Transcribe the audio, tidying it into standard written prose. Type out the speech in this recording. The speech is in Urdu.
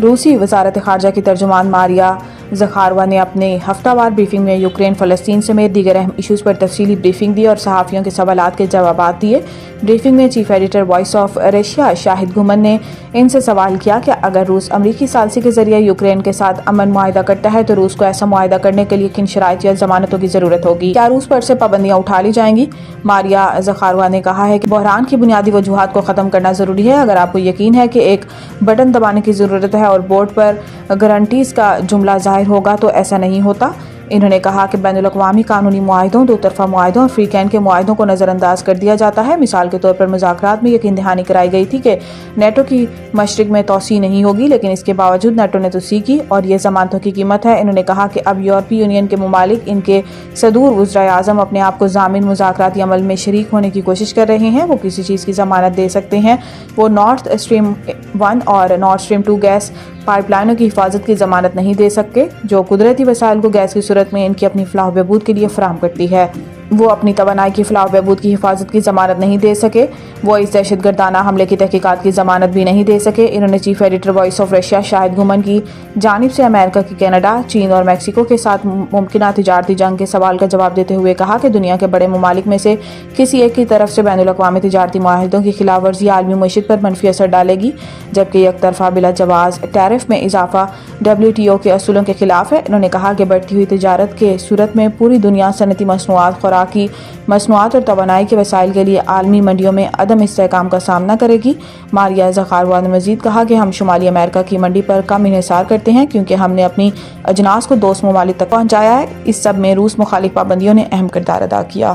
روسی وزارت خارجہ کی ترجمان ماریا زخاروا نے اپنے ہفتہ وار بریفنگ میں یوکرین، فلسطین سمیت دیگر اہم ایشوز پر تفصیلی بریفنگ دی اور صحافیوں کے سوالات کے جوابات دیے۔ بریفنگ میں chief editor voice of Russia Shahid Ghuman نے ان سے سوال کیا کہ اگر روس امریکی ثالثی کے ذریعے یوکرین کے ساتھ امن معاہدہ کرتا ہے تو روس کو ایسا معاہدہ کرنے کے لیے کن شرائط یا ضمانتوں کی ضرورت ہوگی؟ کیا روس پر سے پابندیاں اٹھا لی جائیں گی؟ ماریا زخاروا نے کہا ہے کہ بحران کی بنیادی وجوہات کو ختم کرنا ضروری ہے۔ اگر آپ کو یقین ہے کہ ایک بٹن دبانے کی ضرورت ہے اور بورڈ پر گارنٹیز کا جملہ ظاہر ہوگا تو ایسا نہیں ہوتا۔ انہوں نے کہا کہ بین الاقوامی قانونی معاہدوں، دو طرفہ معاہدوں اور فری کین کے معاہدوں کو نظر انداز کر دیا جاتا ہے۔ مثال کے طور پر مذاکرات میں یقین دہانی کرائی گئی تھی کہ نیٹو کی مشرق میں توسیع نہیں ہوگی، لیکن اس کے باوجود نیٹو نے توسیع کی اور یہ ضمانتوں کی قیمت ہے۔ انہوں نے کہا کہ اب یورپی یونین کے ممالک، ان کے صدور وزرائے اعظم اپنے آپ کو ضامن مذاکراتی عمل میں شریک ہونے کی کوشش کر رہے ہیں۔ وہ کسی چیز کی ضمانت دے سکتے ہیں۔ وہ نارتھ اسٹریم 1 اور نارتھ اسٹریم 2 گیس پائپ لائنوں کی حفاظت کی ضمانت نہیں دے سکتے، جو قدرتی وسائل کو گیس کی صورت میں ان کی اپنی فلاح و بہبود کے لیے فراہم کرتی ہے۔ وہ اپنی توانائی کی فلاح و بہبود کی حفاظت کی ضمانت نہیں دے سکے۔ وہ اس دہشت گردانہ حملے کی تحقیقات کی ضمانت بھی نہیں دے سکے۔ انہوں نے chief editor voice of Russia Shahid Ghuman کی جانب سے امریکہ کی کینیڈا، چین اور میکسیکو کے ساتھ ممکنہ تجارتی جنگ کے سوال کا جواب دیتے ہوئے کہا کہ دنیا کے بڑے ممالک میں سے کسی ایک کی طرف سے بین الاقوامی تجارتی معاہدوں کی خلاف ورزی عالمی معیشت پر منفی اثر ڈالے گی، جبکہ یک طرفہ بلا جواز ٹیرف میں اضافہ WTO کے اصولوں کے خلاف ہے۔ انہوں نے کہا کہ بڑھتی ہوئی تجارت کے صورت میں پوری دنیا صنعتی مصنوعات، خوراکی مصنوعات اور توانائی کے وسائل کے لیے عالمی منڈیوں میں عدم استحکام کا سامنا کرے گی۔ ماریا زخاروا نے مزید کہا کہ ہم شمالی امریکہ کی منڈی پر کم انحصار کرتے ہیں کیونکہ ہم نے اپنی اجناس کو دوست ممالک تک پہنچایا ہے۔ اس سب میں روس مخالف پابندیوں نے اہم کردار ادا کیا۔